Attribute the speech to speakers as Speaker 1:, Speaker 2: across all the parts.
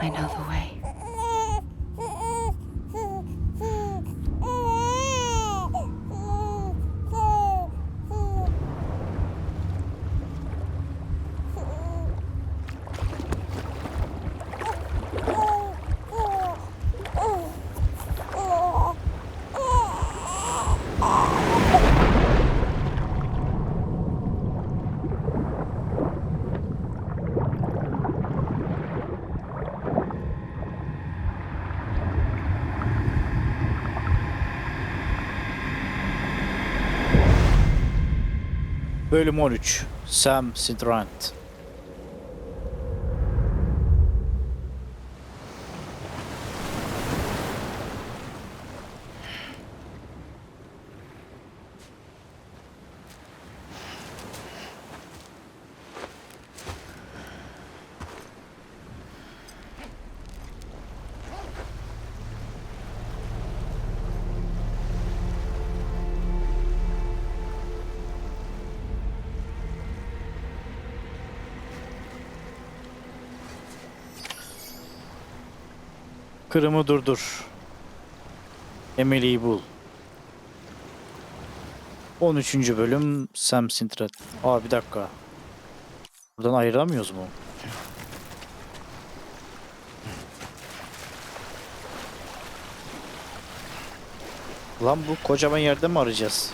Speaker 1: I know the way.
Speaker 2: Bölüm 13. Sam Strand. Kırımı durdur. Amelie'yi bul. 13. bölüm Sam Strand. Aa, bir dakika. Buradan ayıramıyoruz mu? Lan bu kocaman yerde mi arayacağız?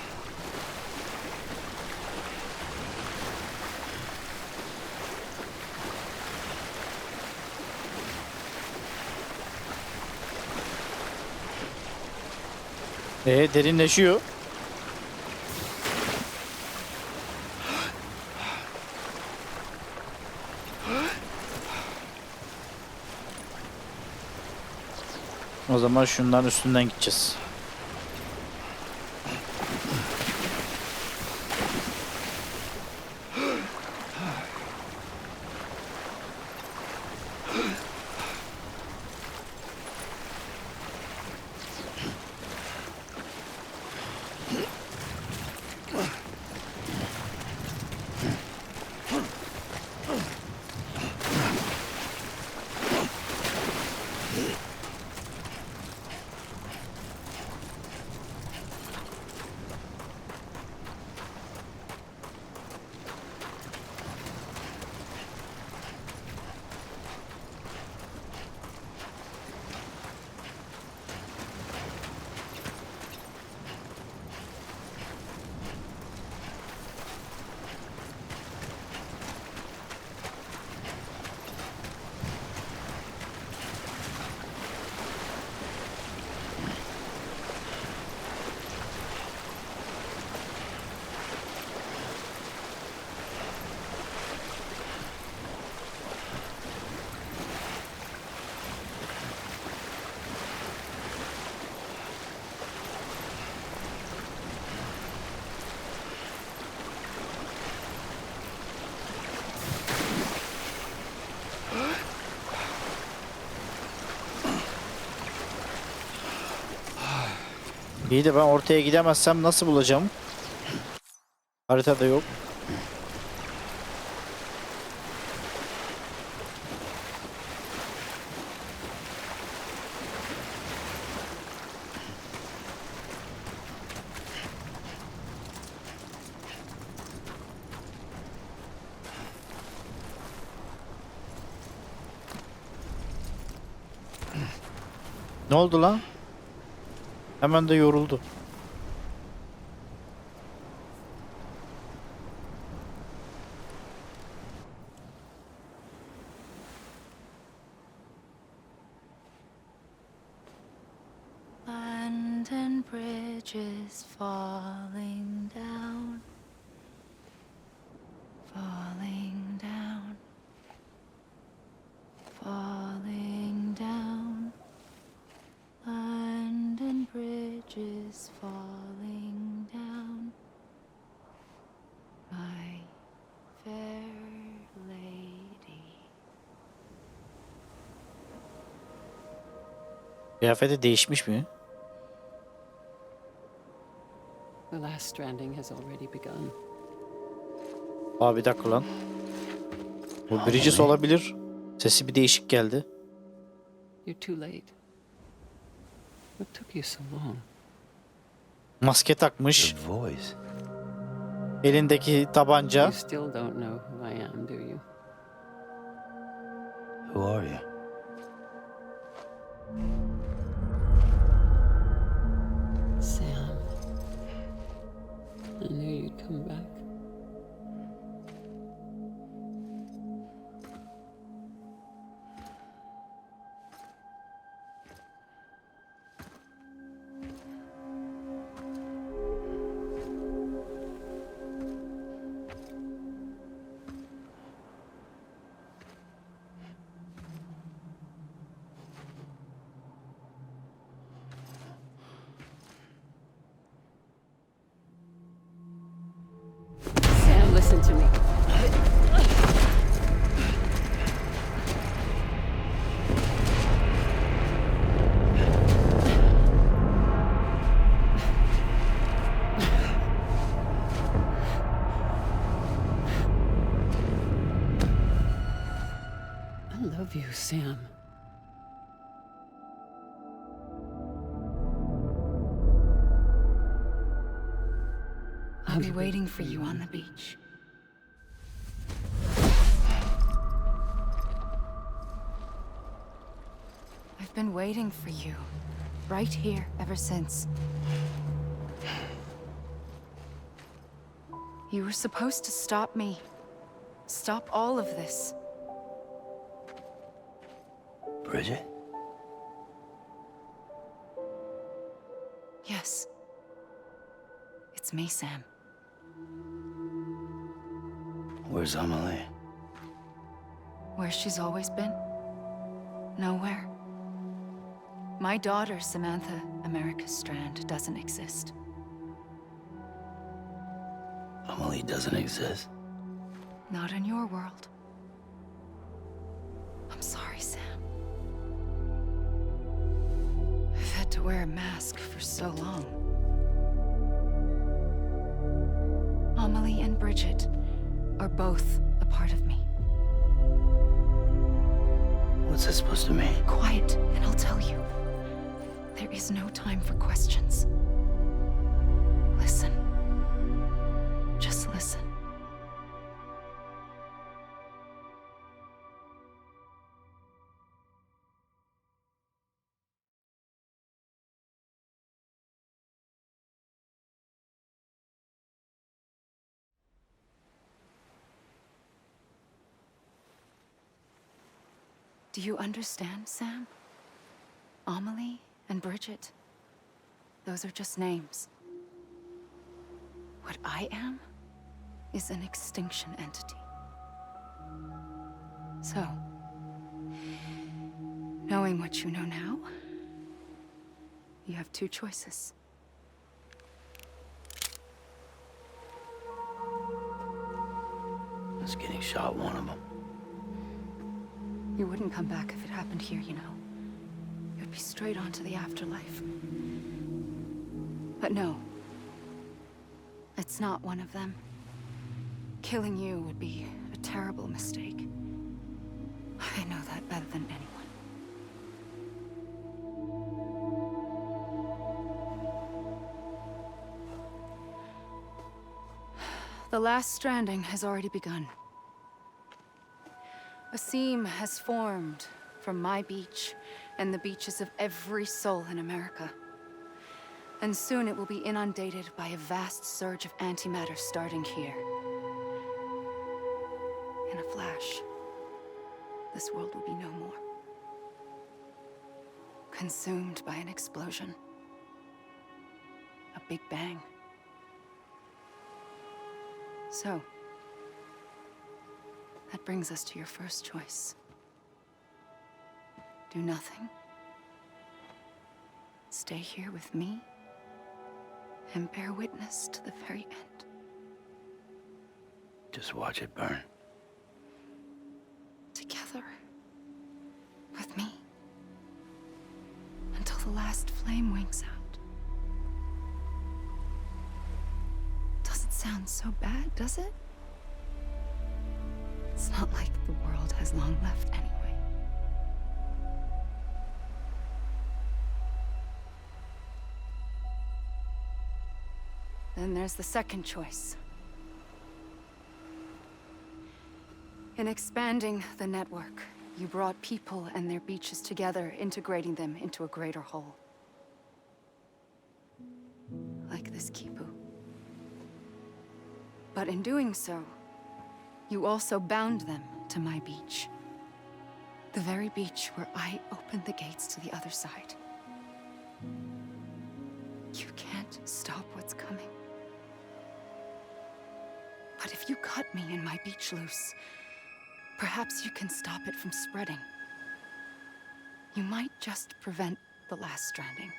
Speaker 2: Derinleşiyor. O zaman şunların üstünden gideceğiz. İyi de ben ortaya gidemezsem nasıl bulacağım? Haritada yok. Ne oldu lan? Hemen de yoruldu.
Speaker 1: London Bridge is falling down, falling down, falling down. London Bridge is falling down, my fair lady.
Speaker 2: Kıyafeti değişmiş mi?
Speaker 3: The last stranding has already begun.
Speaker 2: Aa, bir dakika lan. Bu Bridges olabilir. Sesi bir değişik geldi.
Speaker 3: You're too late. What took you so long?
Speaker 2: Maske takmış.
Speaker 4: The voice.
Speaker 2: Elindeki tabanca.
Speaker 3: You still don't know who I am, do you?
Speaker 4: Who are you?
Speaker 3: Sam. I knew you'd come back. Sam, listen to me. I love you, Sam.
Speaker 1: I'll be waiting for you on the beach. I've been waiting for you, right here, ever since. You were supposed to stop me. Stop all of this.
Speaker 4: Bridget?
Speaker 1: Yes. It's me, Sam.
Speaker 4: Where's Amelie?
Speaker 1: Where she's always been? Nowhere. My daughter, Samantha America Strand, doesn't exist.
Speaker 4: Amelie doesn't exist.
Speaker 1: Not in your world. I'm sorry, Sam. I've had to wear a mask for so long. Amelie and Bridget are both a part of me.
Speaker 4: What's this supposed to mean?
Speaker 1: Quiet, and I'll tell you. There is no time for questions. Listen. Just listen. Do you understand, Sam? Amelie and Bridget, those are just names. What I am is an extinction entity. So, knowing what you know now, you have two choices.
Speaker 4: Is getting shot one of them?
Speaker 1: You wouldn't come back if it happened here, you know. You'd be straight on to the afterlife. But no. It's not one of them. Killing you would be a terrible mistake. I know that better than anyone. The last stranding has already begun. A seam has formed from my beach and the beaches of every soul in America. And soon it will be inundated by a vast surge of antimatter starting here. In a flash, this world will be no more. Consumed by an explosion. A big bang. So, that brings us to your first choice. Do nothing. Stay here with me and bear witness to the very end.
Speaker 4: Just watch it burn.
Speaker 1: Together. With me. Until the last flame winks out. Doesn't sound so bad, does it? It's not like the world has long left anyway. Then there's the second choice. In expanding the network, you brought people and their beaches together, integrating them into a greater whole. Like this Kipu. But in doing so, you also bound them to my beach. The very beach where I opened the gates to the other side. You can't stop what's coming. But if you cut me and my beach loose, perhaps you can stop it from spreading. You might just prevent the last stranding.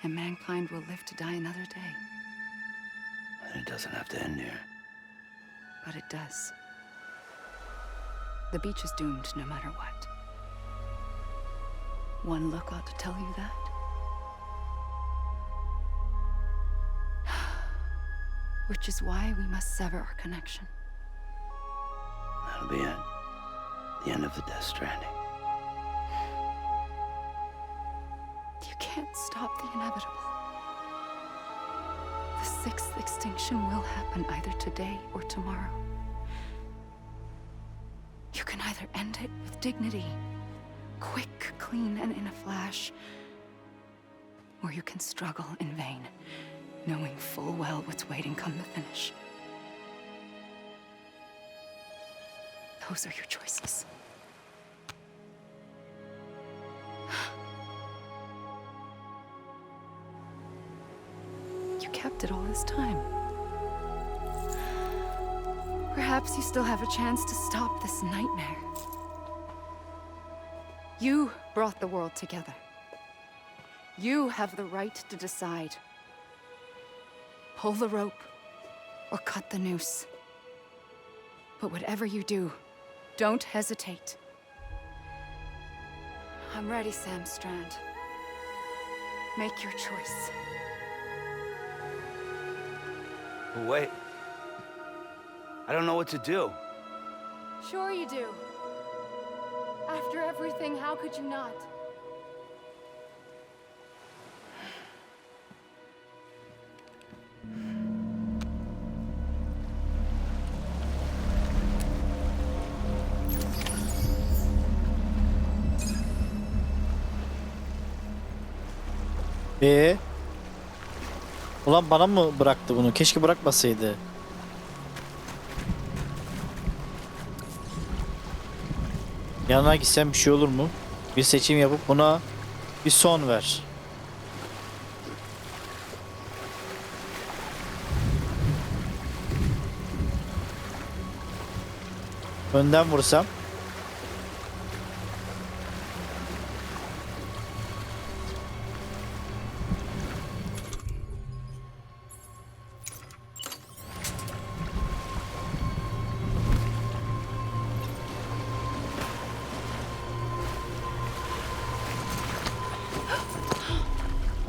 Speaker 1: And mankind will live to die another day.
Speaker 4: And it doesn't have to end here.
Speaker 1: But it does. The beach is doomed no matter what. One look ought to tell you that. Which is why we must sever our connection.
Speaker 4: That'll be it. The end of the Death Stranding.
Speaker 1: You can't stop the inevitable. The sixth extinction will happen either today or tomorrow. You can either end it with dignity, quick, clean, and in a flash, or you can struggle in vain, knowing full well what's waiting come the finish. Those are your choices. You kept it all this time. Perhaps you still have a chance to stop this nightmare. You brought the world together. You have the right to decide. Pull the rope or cut the noose. But whatever you do, don't hesitate. I'm ready, Sam Strand. Make your choice.
Speaker 4: Wait. I don't know what to do.
Speaker 1: Sure you do. After everything, how could you not?
Speaker 2: Ulan bana mı bıraktı bunu? Keşke bırakmasaydı. Yanına gitsem bir şey olur mu? Bir seçim yapıp buna bir son ver. Önden vursam.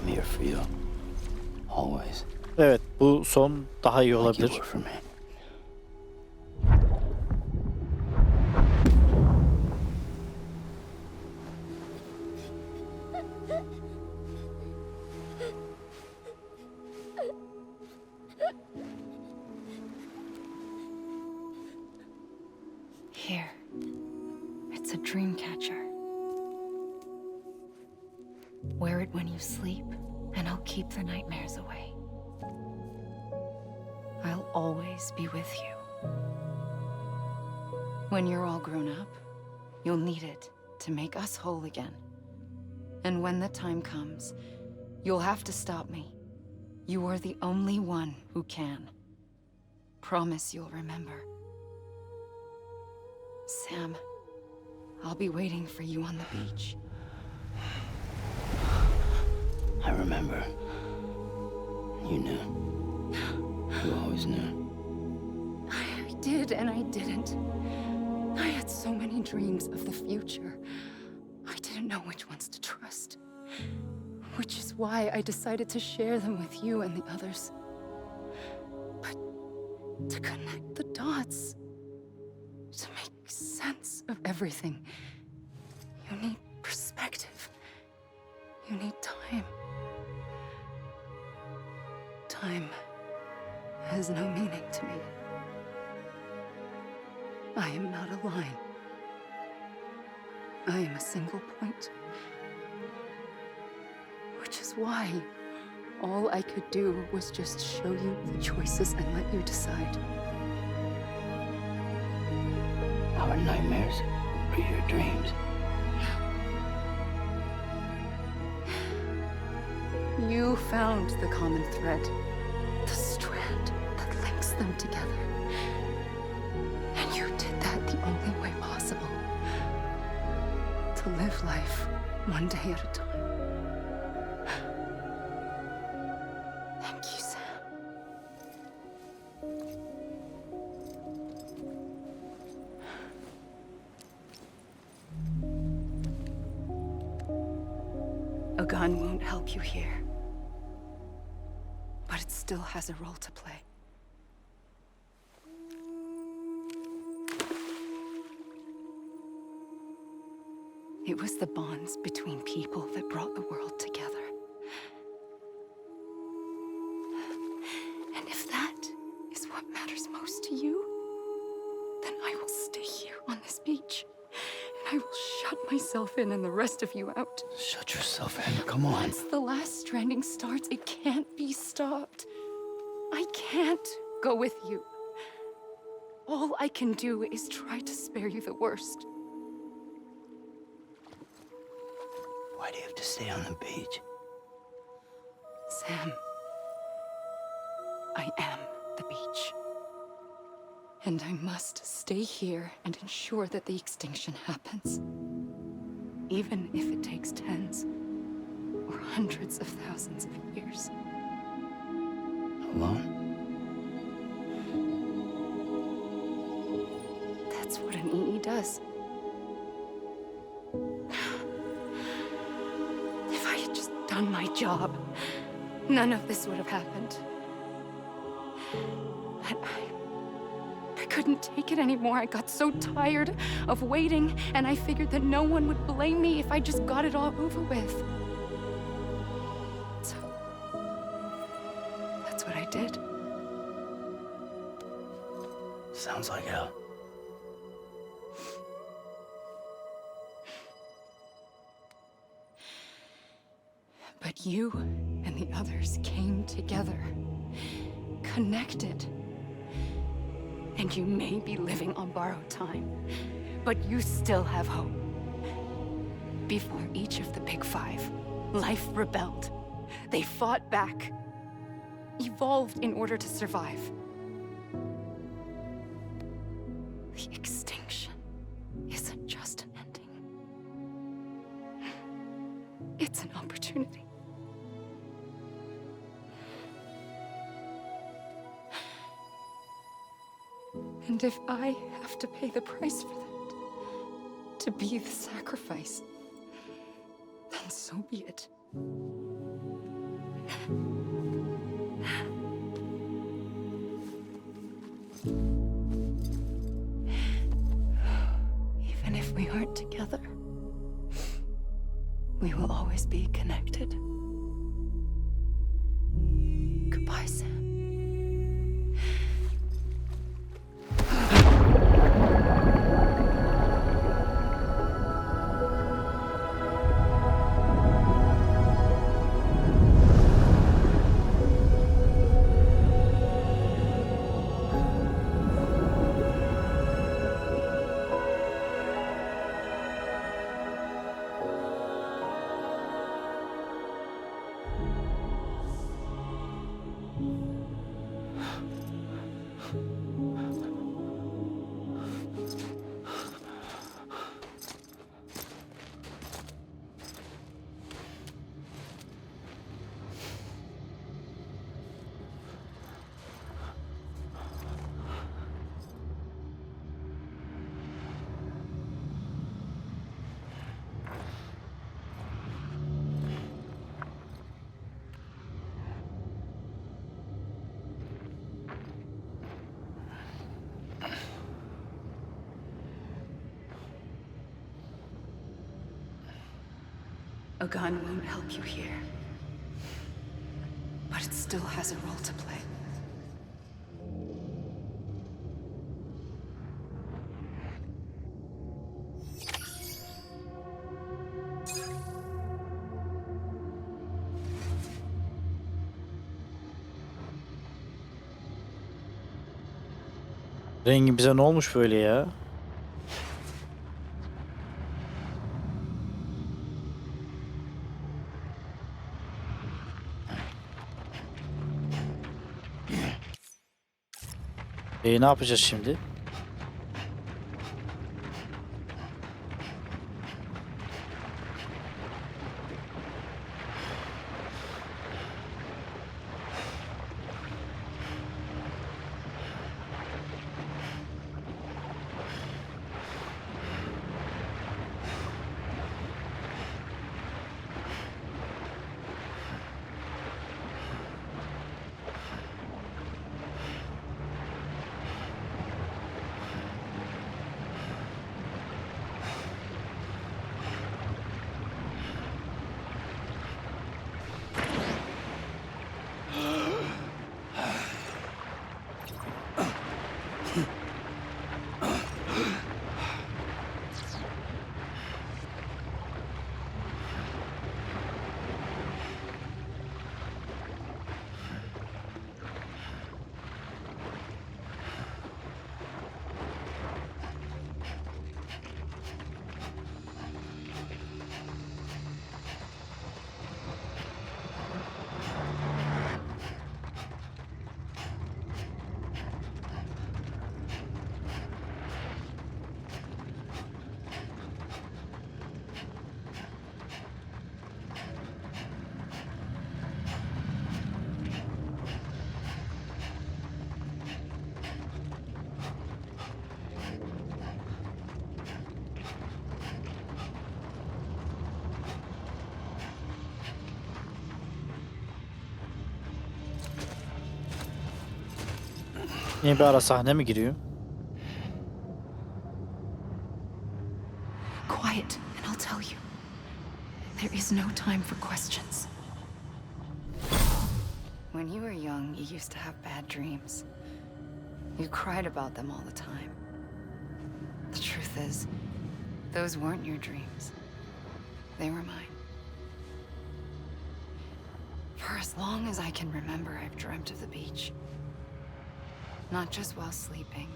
Speaker 4: I'm here for you. Always.
Speaker 2: Evet, bu son daha iyi
Speaker 4: Like you
Speaker 2: olabilir.
Speaker 4: were for me.
Speaker 1: Here. It's a dream catcher. Wear it when you sleep, and I'll keep the nightmares away. I'll always be with you. When you're all grown up, you'll need it to make us whole again. And when the time comes, you'll have to stop me. You are the only one who can. Promise you'll remember. Sam, I'll be waiting for you on the beach.
Speaker 4: I remember. You knew. You always knew.
Speaker 1: I did and I didn't. I had so many dreams of the future. I didn't know which ones to trust. Which is why I decided to share them with you and the others. But to connect the dots, to make sense of everything, you need perspective. You need time. Time has no meaning to me. I am not a line. I am a single point. Which is why all I could do was just show you the choices and let you decide.
Speaker 4: Our nightmares are your dreams.
Speaker 1: You found the common thread, the strand that links them together. And you did that the only way possible. To live life one day at a time. Thank you, Sam. A gun won't help you here. But it still has a role to play. It was the bonds between people that brought the world together. And if that is what matters most to you, then I will stay here on this beach. And I will shut myself in and the rest of you out.
Speaker 4: Shut yourself in. Come on.
Speaker 1: Once the last stranding starts, it can't be stopped. I can't go with you. All I can do is try to spare you the worst.
Speaker 4: Why do you have to stay on the beach?
Speaker 1: Sam, I am the beach. And I must stay here and ensure that the extinction happens. Even if it takes tens or hundreds of thousands of years.
Speaker 4: Alone?
Speaker 1: That's what an EE does. If I had just done my job, none of this would have happened. But I couldn't take it anymore. I got so tired of waiting, and I figured that no one would blame me if I just got it all over with. So, that's what I did.
Speaker 4: Sounds like hell.
Speaker 1: But you and the others came together, connected. And you may be living on borrowed time, but you still have hope. Before each of the Big Five, life rebelled. They fought back, evolved in order to survive. The extinction isn't just an ending. It's an opportunity. And if I have to pay the price for that, to be the sacrifice, then so be it. Even if we aren't together, we will always be connected. Goodbye, Sam. A gun won't help you here. but it still has a role to play.
Speaker 2: Rengi bize ne olmuş böyle ya? Ne yapacağız şimdi? Yine bir ara sahne mi giriyor?
Speaker 1: Quiet, and I'll tell you. There is no time for questions. When you were young, you used to have bad dreams. You cried about them all the time. The truth is, those weren't your dreams. They were mine. For as long as I can remember, I've dreamt of the beach. Not just while sleeping,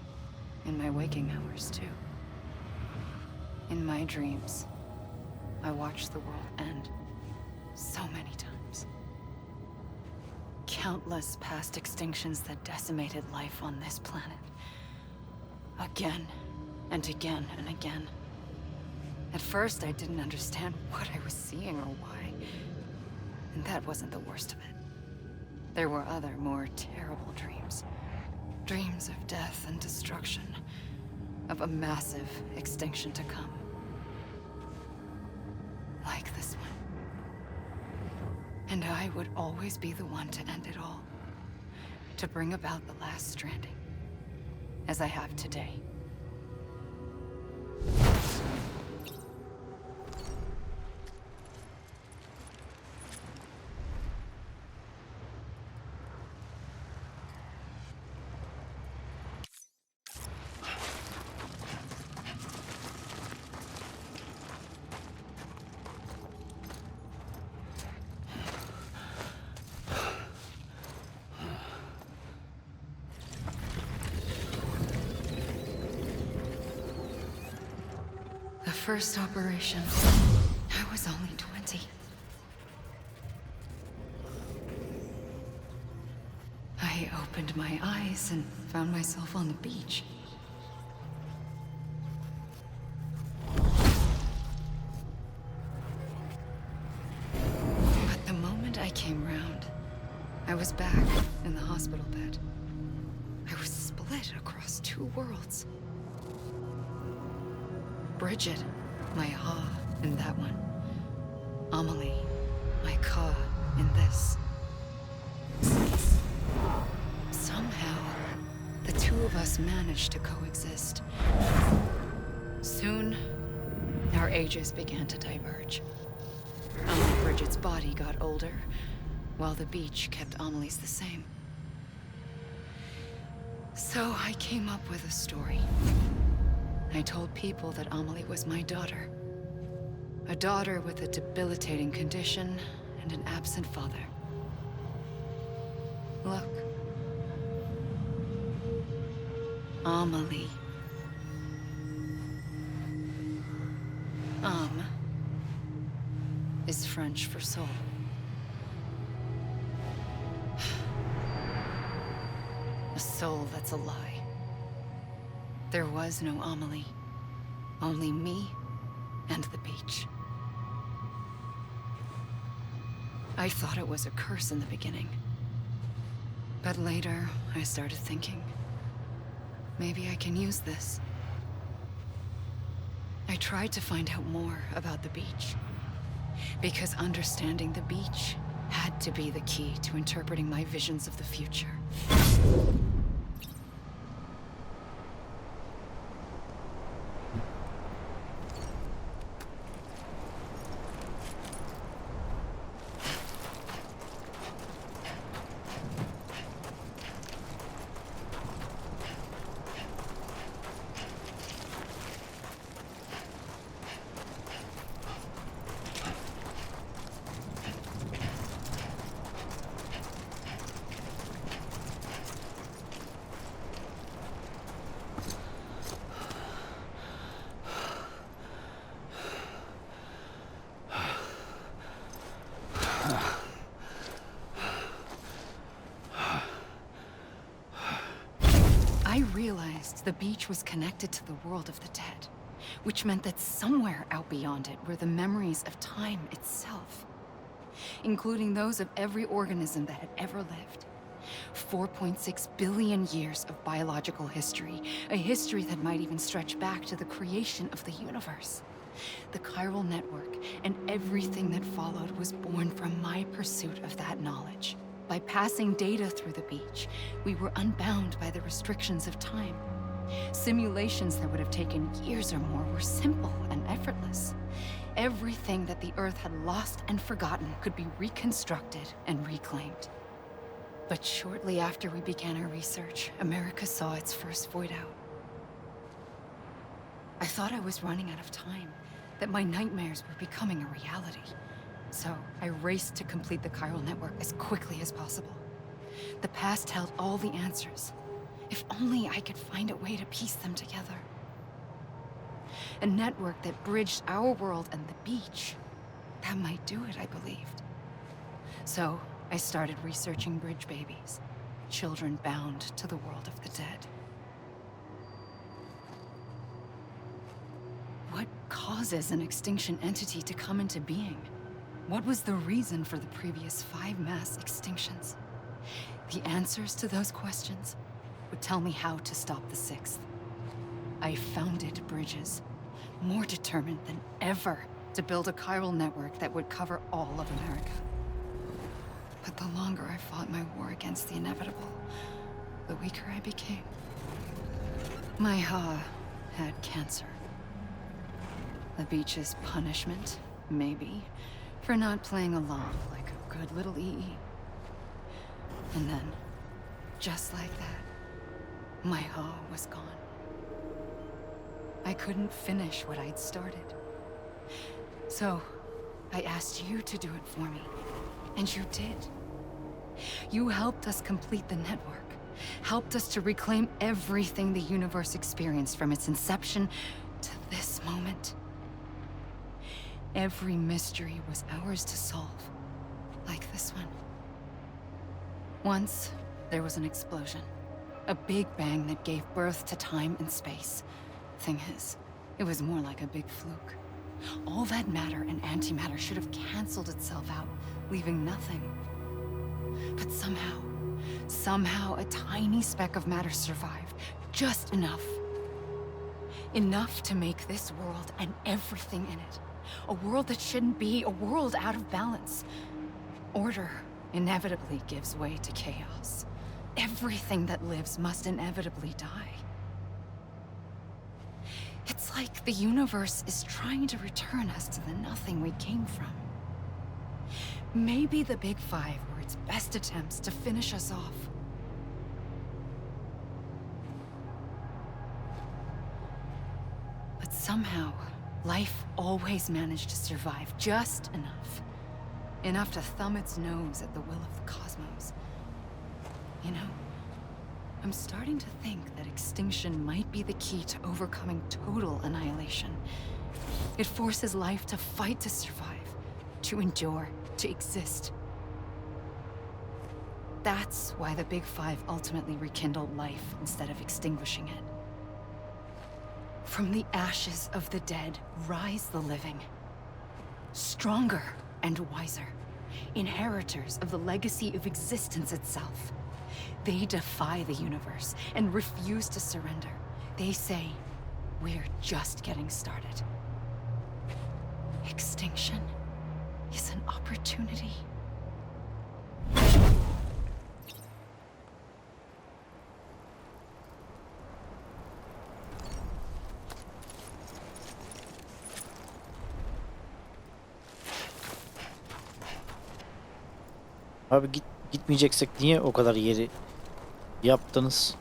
Speaker 1: in my waking hours too. In my dreams, I watched the world end so many times. Countless past extinctions that decimated life on this planet. Again and again and again. At first, I didn't understand what I was seeing or why. And that wasn't the worst of it. There were other, more terrible dreams. Dreams of death and destruction. Of a massive extinction to come. Like this one. And I would always be the one to end it all. To bring about the last stranding. As I have today. The first operation, I was only 20. I opened my eyes and found myself on the beach. But the moment I came round, I was back in the hospital bed. I was split across two worlds. Bridget, my ha in that one. Amelie, my ka in this. Somehow, the two of us managed to coexist. Soon, our ages began to diverge. Bridget's body got older, while the beach kept Amelie's the same. So I came up with a story. I told people that Amelie was my daughter. A daughter with a debilitating condition and an absent father. Look. Amelie. Âme is French for soul. A soul that's a lie. There was no Amelie. Only me and the beach. I thought it was a curse in the beginning. But later, I started thinking, maybe I can use this. I tried to find out more about the beach. Because understanding the beach had to be the key to interpreting my visions of the future. I realized the beach was connected to the world of the dead, which meant that somewhere out beyond it were the memories of time itself, including those of every organism that had ever lived. 4.6 billion years of biological history, a history that might even stretch back to the creation of the universe. The chiral network and everything that followed was born from my pursuit of that knowledge. By passing data through the beach, we were unbound by the restrictions of time. Simulations that would have taken years or more were simple and effortless. Everything that the Earth had lost and forgotten could be reconstructed and reclaimed. But shortly after we began our research, America saw its first void out. I thought I was running out of time, that my nightmares were becoming a reality. So I raced to complete the chiral network as quickly as possible. The past held all the answers. If only I could find a way to piece them together. A network that bridged our world and the beach. That might do it, I believed. So I started researching bridge babies, children bound to the world of the dead. What causes an extinction entity to come into being? What was the reason for the previous 5 mass extinctions? The answers to those questions would tell me how to stop the 6th. I founded bridges, more determined than ever to build a chiral network that would cover all of America. But the longer I fought my war against the inevitable, the weaker I became. My Ha had cancer. The beach's punishment, maybe, for not playing along like a good little EE. And then, just like that, my Ha was gone. I couldn't finish what I'd started. So, I asked you to do it for me, and you did. You helped us complete the network, helped us to reclaim everything the universe experienced from its inception to this moment. Every mystery was ours to solve, like this one. Once, there was an explosion. A big bang that gave birth to time and space. Thing is, it was more like a big fluke. All that matter and antimatter should have canceled itself out, leaving nothing. But somehow a tiny speck of matter survived. Just enough. Enough to make this world and everything in it. A world that shouldn't be, a world out of balance. Order inevitably gives way to chaos. Everything that lives must inevitably die. It's like the universe is trying to return us to the nothing we came from. Maybe the Big Five were its best attempts to finish us off. But somehow, life always managed to survive just enough. Enough to thumb its nose at the will of the cosmos. You know, I'm starting to think that extinction might be the key to overcoming total annihilation. It forces life to fight to survive, to endure, to exist. That's why the Big Five ultimately rekindled life instead of extinguishing it. From the ashes of the dead rise the living. Stronger and wiser. Inheritors of the legacy of existence itself. They defy the universe and refuse to surrender. They say, we're just getting started. Extinction is an opportunity.
Speaker 2: Abi gitmeyeceksek niye o kadar yeri yaptınız?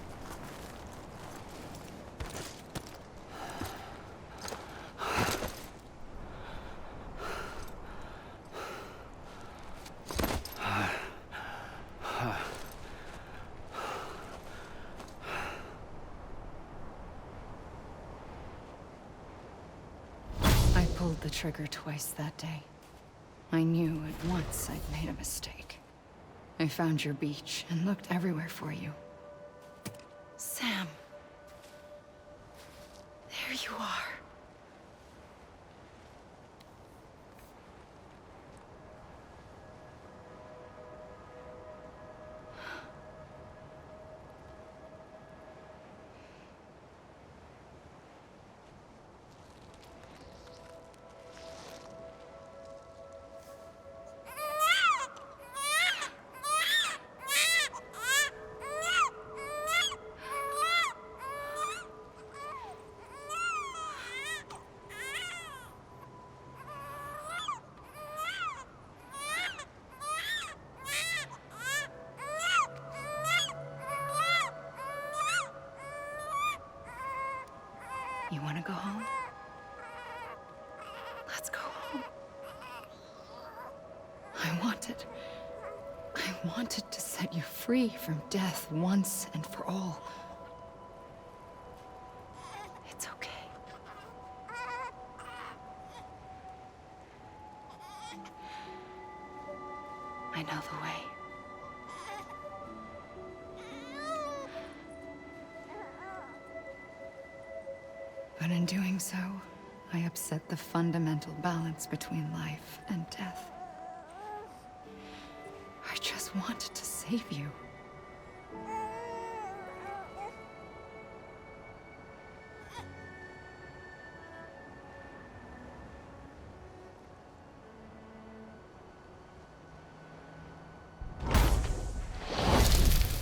Speaker 1: I pulled the trigger twice that day. I knew at once I'd made a mistake. I found your beach and looked everywhere for you. Sam. There you are. You want to go home? Let's go home. I wanted to set you free from death once and for all. It's okay. I know the way. But in doing so, I upset the fundamental balance between life and death. I just wanted to save you.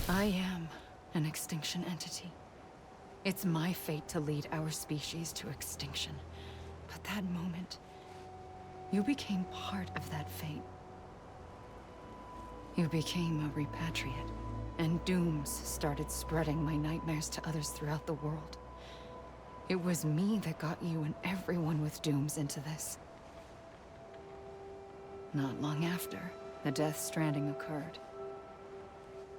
Speaker 1: I am an extinction entity. It's my fate to lead our species to extinction. But that moment, you became part of that fate. You became a repatriate, and dooms started spreading my nightmares to others throughout the world. It was me that got you and everyone with dooms into this. Not long after, the Death Stranding occurred.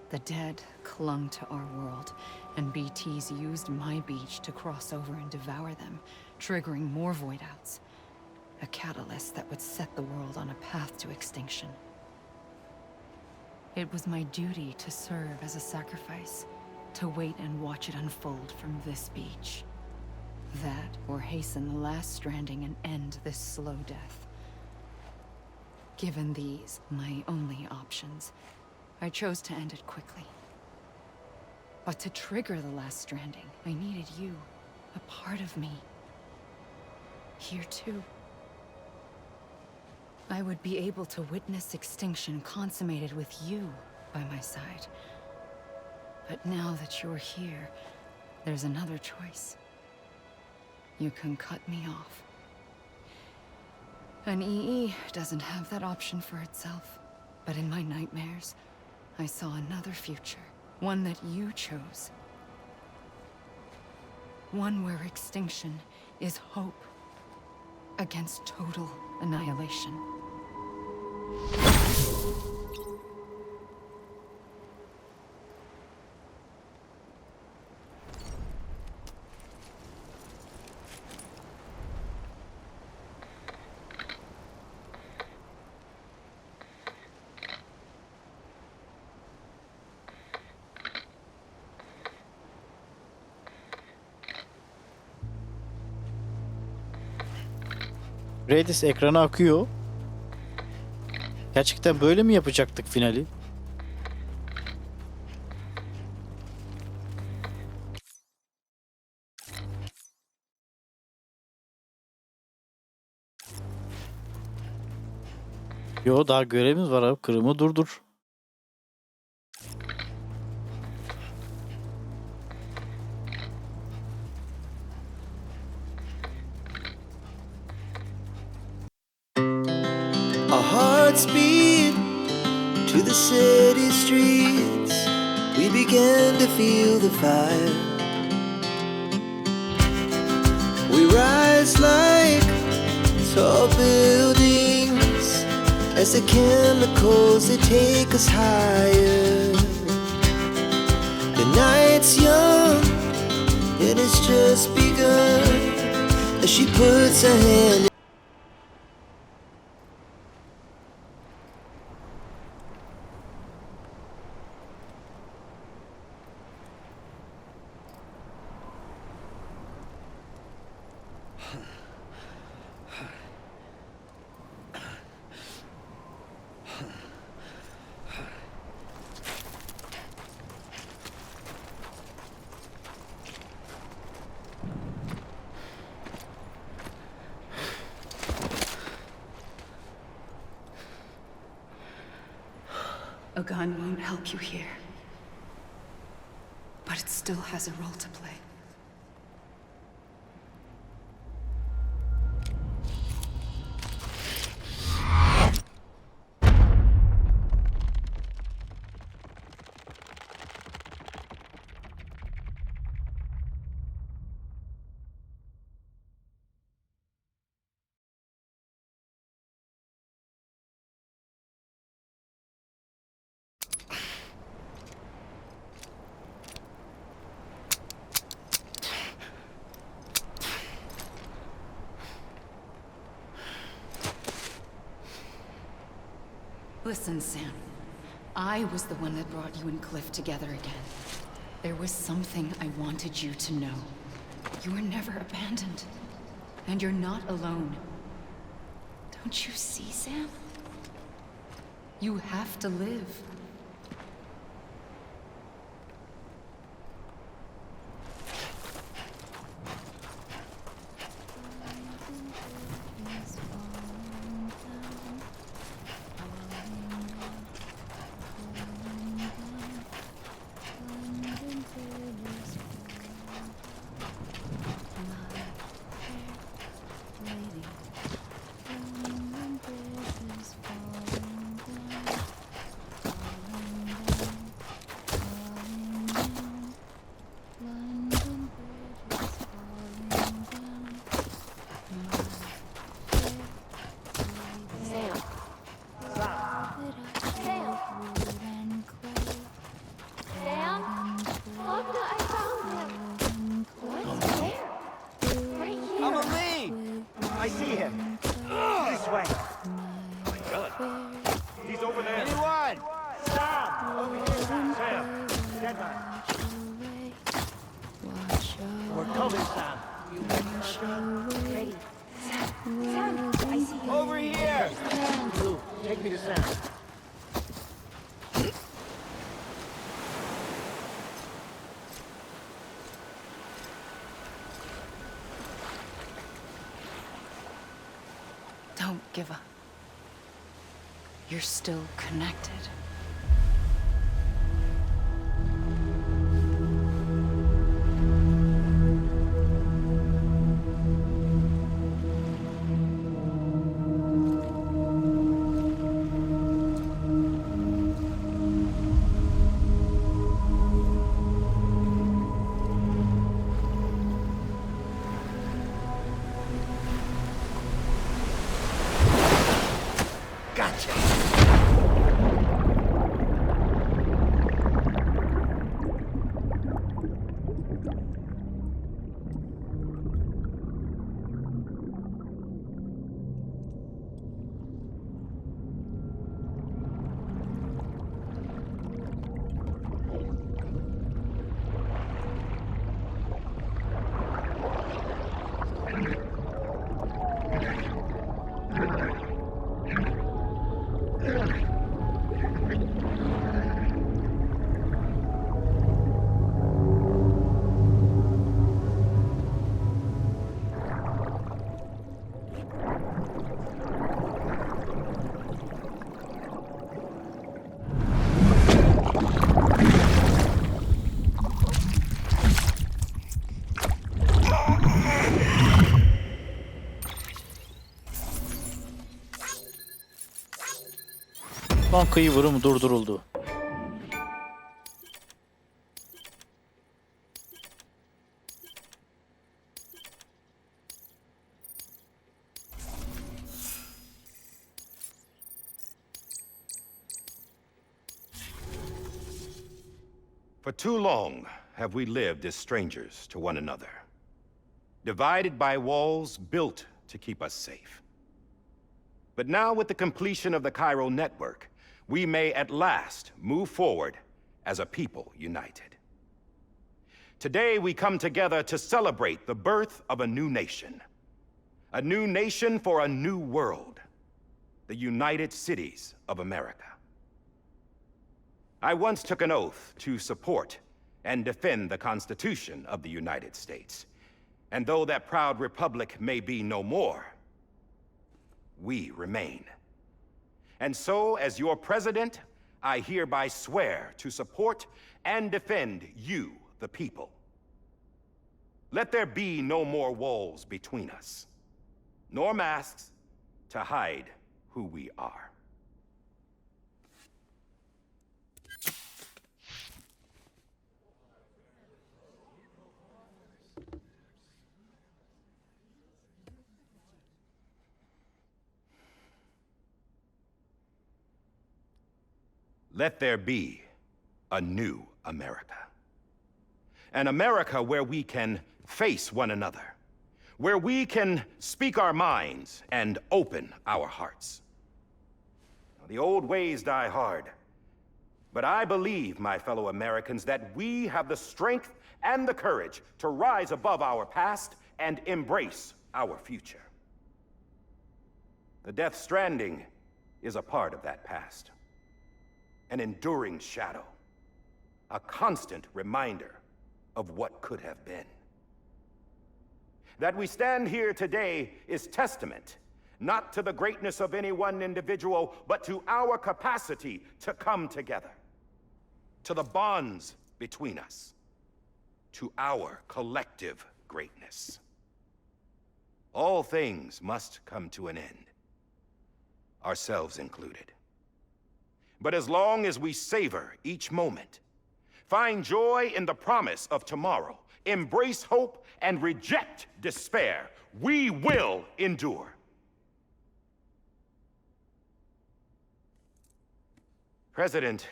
Speaker 1: The dead clung to our world, and BTs used my beach to cross over and devour them, triggering more void outs. A catalyst that would set the world on a path to extinction. It was my duty to serve as a sacrifice, to wait and watch it unfold from this beach. That, or hasten the last stranding and end this slow death. Given these, my only options, I chose to end it quickly. But to trigger the last stranding, I needed you, a part of me. Here too. I would be able to witness extinction consummated with you by my side. But now that you're here, there's another choice. You can cut me off. An EE doesn't have that option for itself. But in my nightmares, I saw another future. One that you chose. One where extinction is hope against total annihilation.
Speaker 2: Redis ekrana akıyor. Gerçekten böyle mi yapacaktık finali? Yo, daha görevimiz var abi. Kırımı durdur.
Speaker 5: Our hearts beat to the city streets. We began to feel the fire. We rise like tall buildings as the chemicals they take us higher. The night's young and it's just begun as she puts her hand.
Speaker 1: A gun won't help you here. But it still has a role to play. Listen, Sam. I was the one that brought you and Cliff together again. There was something I wanted you to know. You were never abandoned. And you're not alone. Don't you see, Sam? You have to live. Don't give up. You're still connected.
Speaker 2: Lan kıyı vurumu durduruldu.
Speaker 6: For too long have we lived as strangers to one another, divided by walls built to keep us safe. But now, with the completion of the Cairo network, we may at last move forward as a people united. Today, we come together to celebrate the birth of a new nation for a new world, the United Cities of America. I once took an oath to support and defend the Constitution of the United States. And though that proud republic may be no more, we remain. And so, as your president, I hereby swear to support and defend you, the people. Let there be no more walls between us, nor masks to hide who we are. Let there be a new America. An America where we can face one another, where we can speak our minds and open our hearts. The old ways die hard, but I believe, my fellow Americans, that we have the strength and the courage to rise above our past and embrace our future. The Death Stranding is a part of that past. An enduring shadow, a constant reminder of what could have been. That we stand here today is testament, not to the greatness of any one individual, but to our capacity to come together, to the bonds between us, to our collective greatness. All things must come to an end, ourselves included. But as long as we savor each moment, find joy in the promise of tomorrow, embrace hope, and reject despair, we will endure. President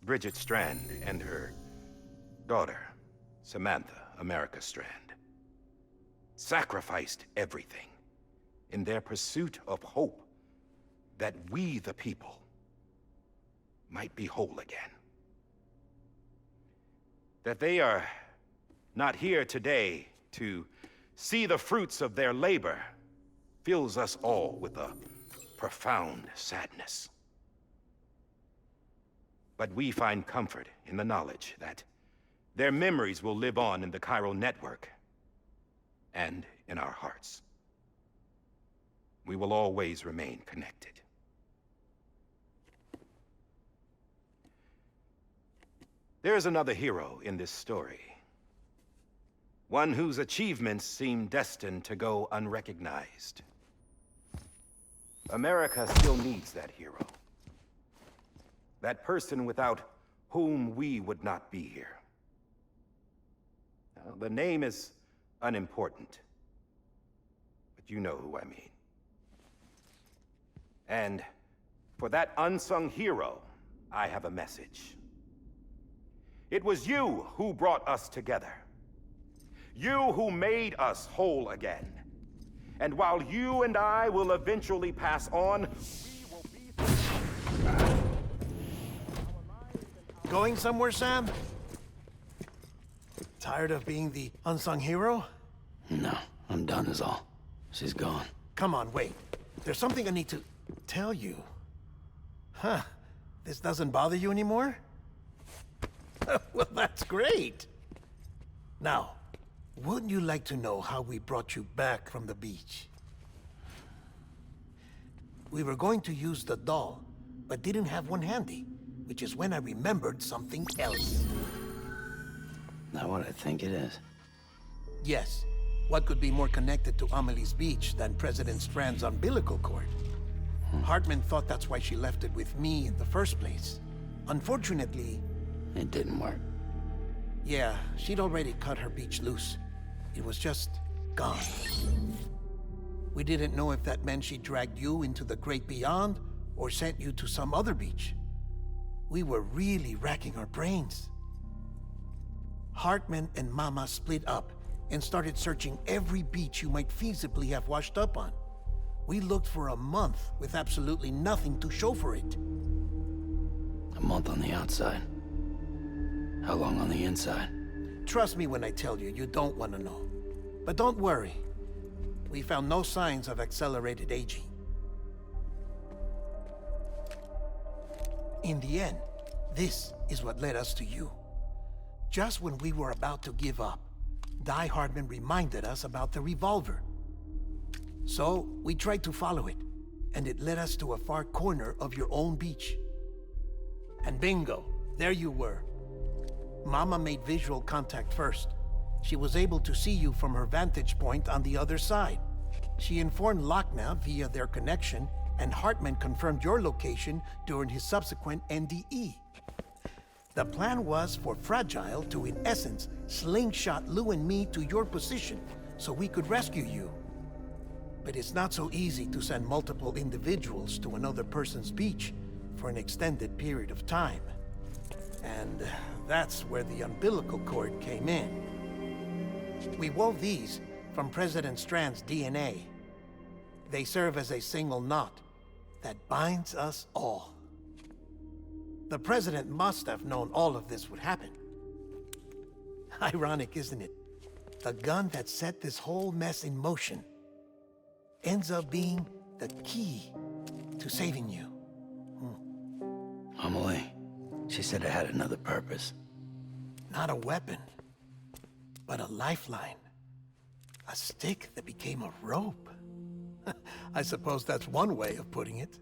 Speaker 6: Bridget Strand and her daughter, Samantha America Strand, sacrificed everything in their pursuit of hope that we, the people, might be whole again. That they are not here today to see the fruits of their labor fills us all with a profound sadness. But we find comfort in the knowledge that their memories will live on in the Cairo network and in our hearts. We will always remain connected. There is another hero in this story. One whose achievements seem destined to go unrecognized. America still needs that hero. That person without whom we would not be here. Now, the name is unimportant, but you know who I mean. And for that unsung hero, I have a message. It was you who brought us together. You who made us whole again. And while you and I will eventually pass on, we will be...
Speaker 7: Going somewhere, Sam? Tired of being the unsung hero?
Speaker 4: No, I'm done is all. She's gone.
Speaker 7: Come on, wait. There's something I need to tell you. Huh. This doesn't bother you anymore? Well, that's great. Now, wouldn't you like to know how we brought you back from the beach? We were going to use the doll, but didn't have one handy, which is when I remembered something else.
Speaker 4: Not what I think it is.
Speaker 7: Yes. What could be more connected to Amelie's beach than President Strand's umbilical cord? Hartman thought that's why she left it with me in the first place. Unfortunately...
Speaker 4: It didn't work.
Speaker 7: Yeah, she'd already cut her beach loose. It was just gone. We didn't know if that meant she dragged you into the great beyond or sent you to some other beach. We were really racking our brains. Hartman and Mama split up and started searching every beach you might feasibly have washed up on. We looked for a month with absolutely nothing to show for it.
Speaker 4: A month on the outside. How long on the inside?
Speaker 7: Trust me when I tell you, you don't want to know. But don't worry. We found no signs of accelerated aging. In the end, this is what led us to you. Just when we were about to give up, Die Hardman reminded us about the revolver. So, we tried to follow it, and it led us to a far corner of your own beach. And bingo, there you were. Mama made visual contact first. She was able to see you from her vantage point on the other side. She informed Lochna via their connection, and Hartman confirmed your location during his subsequent NDE. The plan was for Fragile to, in essence, slingshot Lou and me to your position so we could rescue you. But it's not so easy to send multiple individuals to another person's beach for an extended period of time. And that's where the umbilical cord came in. We wove these from President Strand's DNA. They serve as a single knot that binds us all. The President must have known all of this would happen. Ironic, isn't it? The gun that set this whole mess in motion ends up being the key to saving you.
Speaker 4: Amelie, she said it had another purpose.
Speaker 7: Not a weapon, but a lifeline. A stick that became a rope. I suppose that's one way of putting it.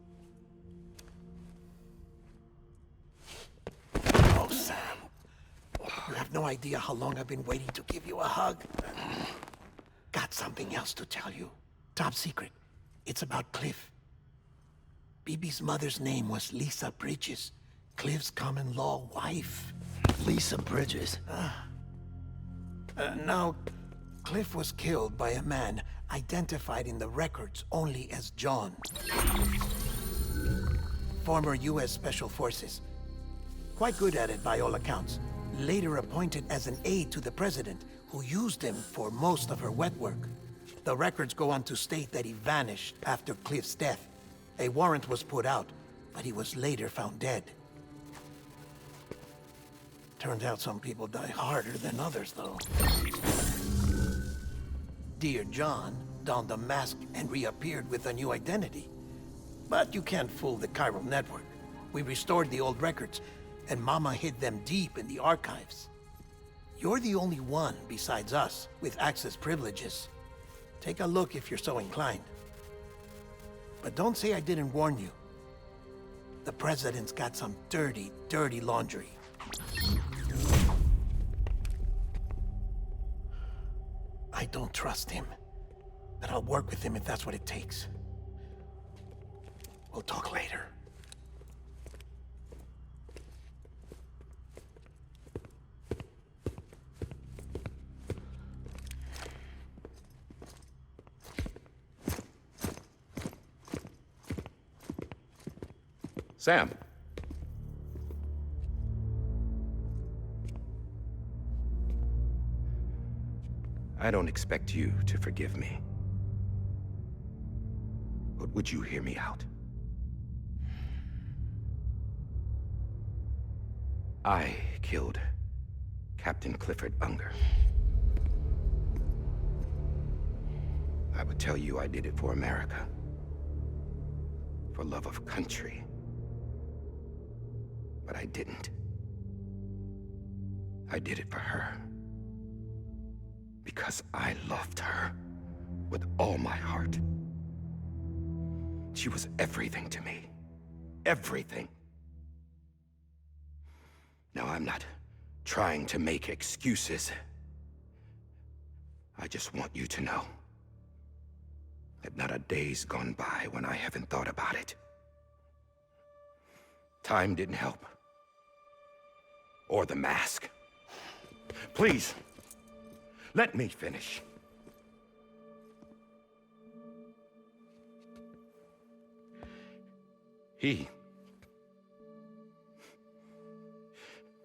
Speaker 7: Oh, Sam. You have no idea how long I've been waiting to give you a hug. Got something else to tell you. Top secret. It's about Cliff. BB's mother's name was Lisa Bridges, Cliff's common-law wife.
Speaker 4: Lisa Bridges?
Speaker 7: Now, Cliff was killed by a man identified in the records only as John. Former U.S. Special Forces. Quite good at it by all accounts. Later appointed as an aide to the president, who used him for most of her wet work. The records go on to state that he vanished after Cliff's death. A warrant was put out, but he was later found dead. Turned out some people die harder than others, though. Dear John donned a mask and reappeared with a new identity. But you can't fool the chiral network. We restored the old records, and Mama hid them deep in the archives. You're the only one, besides us, with access privileges. Take a look if you're so inclined. But don't say I didn't warn you. The President's got some dirty, dirty laundry. I don't trust him, but I'll work with him if that's what it takes. We'll talk later.
Speaker 6: Sam. I don't expect you to forgive me. But would you hear me out? I killed Captain Clifford Unger. I would tell you I did it for America. For love of country. But I didn't. I did it for her. Because I loved her with all my heart. She was everything to me. Everything. Now, I'm not trying to make excuses. I just want you to know that not a day's gone by when I haven't thought about it. Time didn't help. Or the mask. Please, let me finish.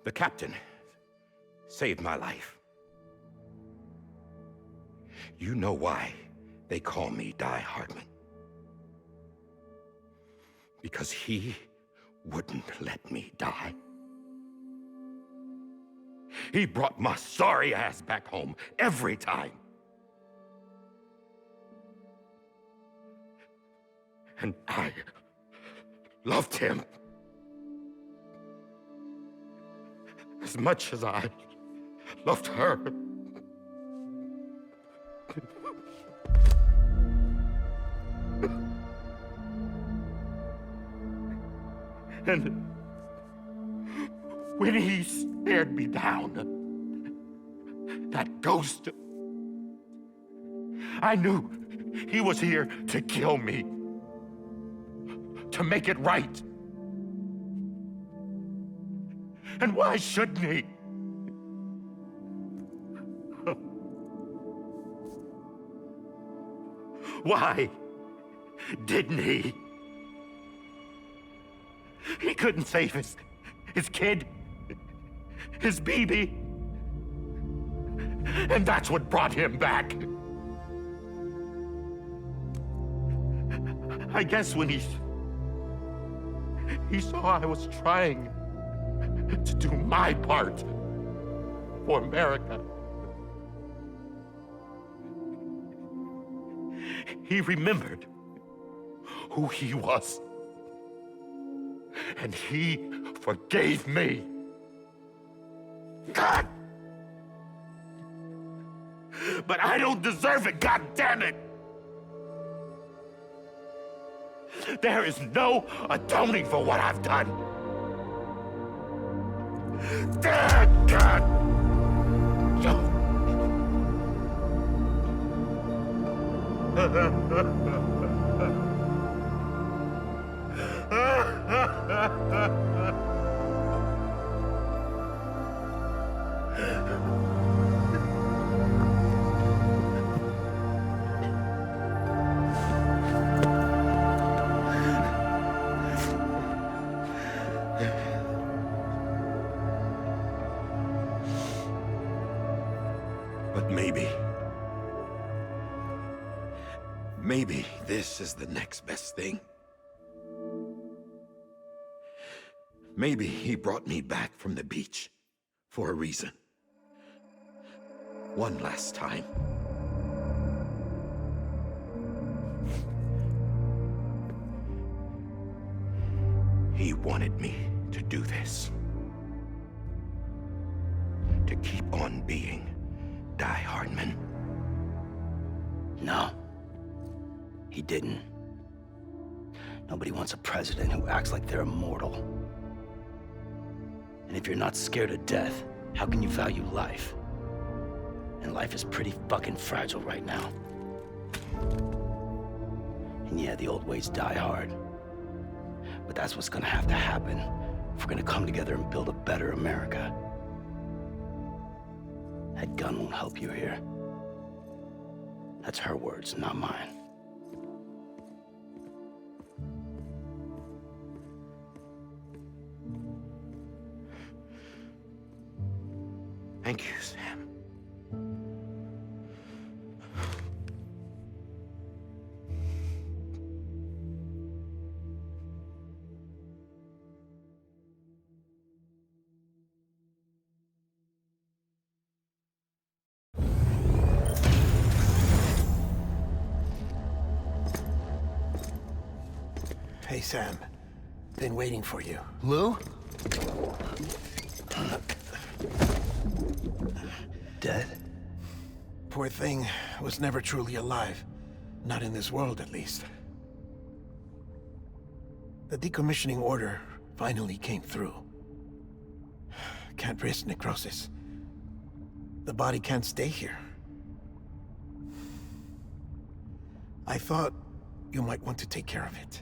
Speaker 6: The captain, saved my life. You know why they call me Die Hardman. Because he wouldn't let me die. He brought my sorry ass back home every time. And I loved him as much as I loved her. And when he stared me down, that ghost, I knew he was here to kill me, to make it right. And why shouldn't he? Why didn't he? He couldn't save his kid, his baby. And that's what brought him back. I guess when he saw I was trying to do my part for America, he remembered who he was. And he forgave me. God! But I don't deserve it, God damn it! There is no atoning for what I've done. God! But maybe this is the next best thing. Maybe he brought me back from the beach for a reason. One last time. He wanted me to do this. To keep on being Die Hardman.
Speaker 4: No, he didn't. Nobody wants a president who acts like they're immortal. And if you're not scared of death, how can you value life? And life is pretty fucking fragile right now. And yeah, the old ways die hard. But that's what's gonna have to happen if we're gonna come together and build a better America. That gun won't help you here. That's her words, not mine.
Speaker 6: Thank you, Sam.
Speaker 7: Hey, Sam. Been waiting for you.
Speaker 4: Lou? Dead?
Speaker 7: Poor thing was never truly alive. Not in this world, at least. The decommissioning order finally came through. Can't risk necrosis. The body can't stay here. I thought you might want to take care of it.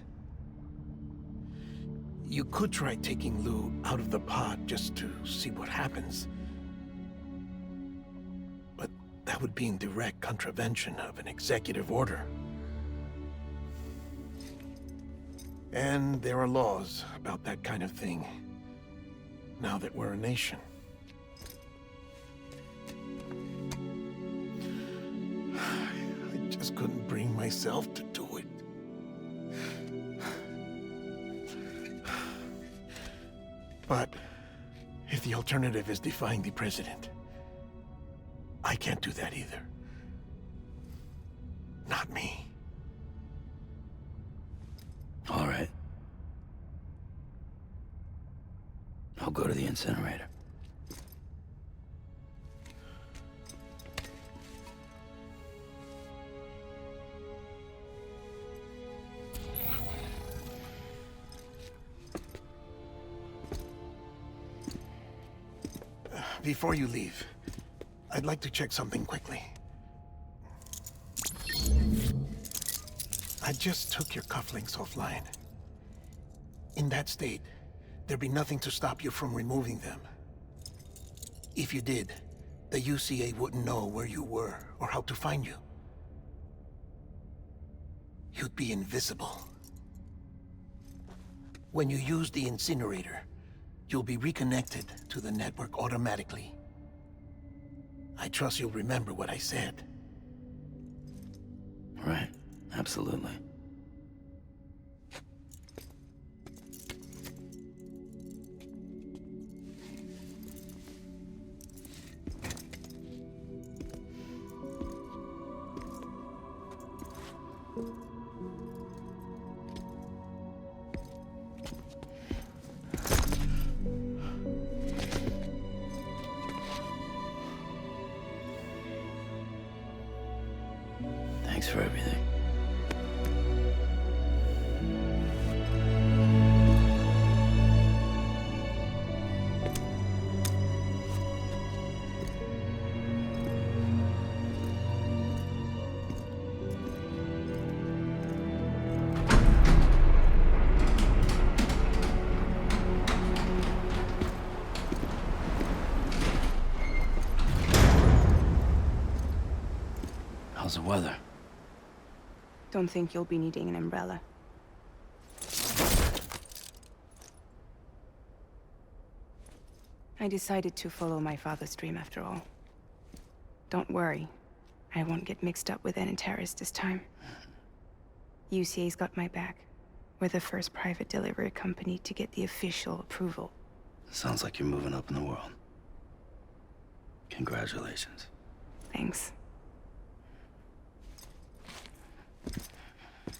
Speaker 7: You could try taking Lou out of the pod just to see what happens. But that would be in direct contravention of an executive order. And there are laws about that kind of thing, now that we're a nation. I just couldn't bring myself to do it. But if the alternative is defying the president, I can't do that either. Not me.
Speaker 4: All right. I'll go to the incinerator.
Speaker 7: Before you leave, I'd like to check something quickly. I just took your cufflinks offline. In that state, there'd be nothing to stop you from removing them. If you did, the UCA wouldn't know where you were or how to find you. You'd be invisible. When you use the incinerator, you'll be reconnected to the network automatically. I trust you'll remember what I said.
Speaker 4: Right. Absolutely. Thanks for everything. How's the weather?
Speaker 8: Don't think you'll be needing an umbrella. I decided to follow my father's dream after all. Don't worry, I won't get mixed up with any terrorists this time. UCA's got my back. We're the first private delivery company to get the official approval.
Speaker 4: Sounds like you're moving up in the world. Congratulations.
Speaker 8: Thanks.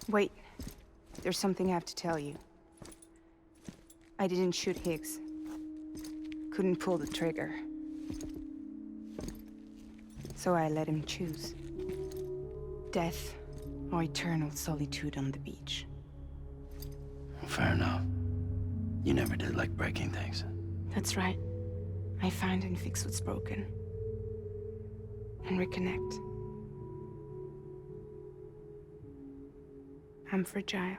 Speaker 8: Wait, there's something I have to tell you. I didn't shoot Higgs. Couldn't pull the trigger. So I let him choose. Death or eternal solitude on the beach.
Speaker 4: Fair enough. You never did like breaking things.
Speaker 8: That's right. I find and fix what's broken. And reconnect. I'm fragile.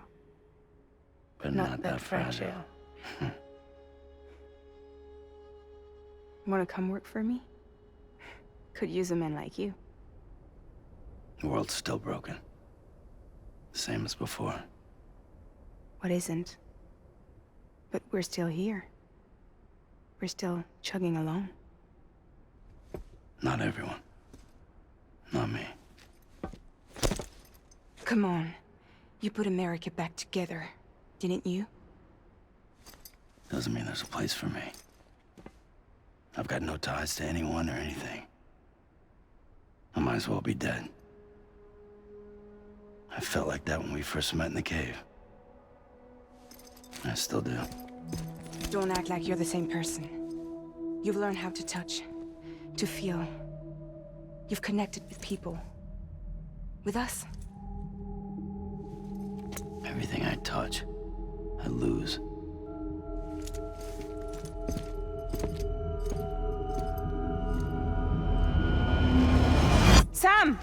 Speaker 4: But not that fragile.
Speaker 8: Wanna come work for me? Could use a man like you.
Speaker 4: The world's still broken. Same as before.
Speaker 8: What isn't? But we're still here. We're still chugging along.
Speaker 4: Not everyone. Not me.
Speaker 8: Come on. You put America back together, didn't you?
Speaker 4: Doesn't mean there's a place for me. I've got no ties to anyone or anything. I might as well be dead. I felt like that when we first met in the cave. I still do.
Speaker 8: Don't act like you're the same person. You've learned how to touch, to feel. You've connected with people. With us.
Speaker 4: Everything I touch, I lose.
Speaker 8: Sam!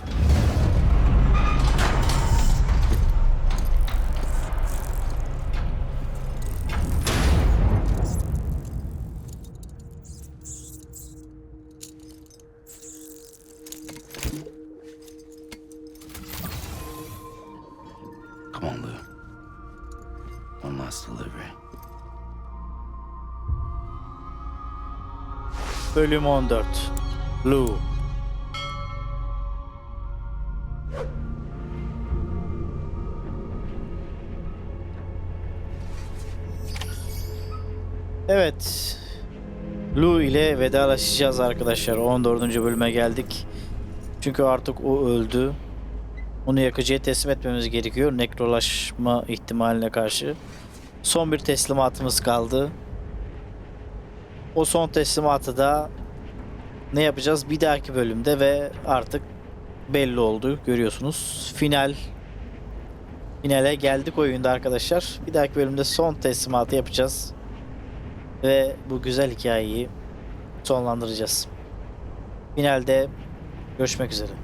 Speaker 4: next delivery.
Speaker 2: Bölüm 14. Lou. Evet. Lou ile vedalaşacağız arkadaşlar. 14. bölüme geldik. Çünkü artık o öldü. Onu yakıcıya teslim etmemiz gerekiyor. Nekrolaşma ihtimaline karşı. Son bir teslimatımız kaldı. O son teslimatı da ne yapacağız? Bir dahaki bölümde ve artık belli oldu. Görüyorsunuz. Finale geldik oyunda arkadaşlar. Bir dahaki bölümde son teslimatı yapacağız. Ve bu güzel hikayeyi sonlandıracağız. Finalde görüşmek üzere.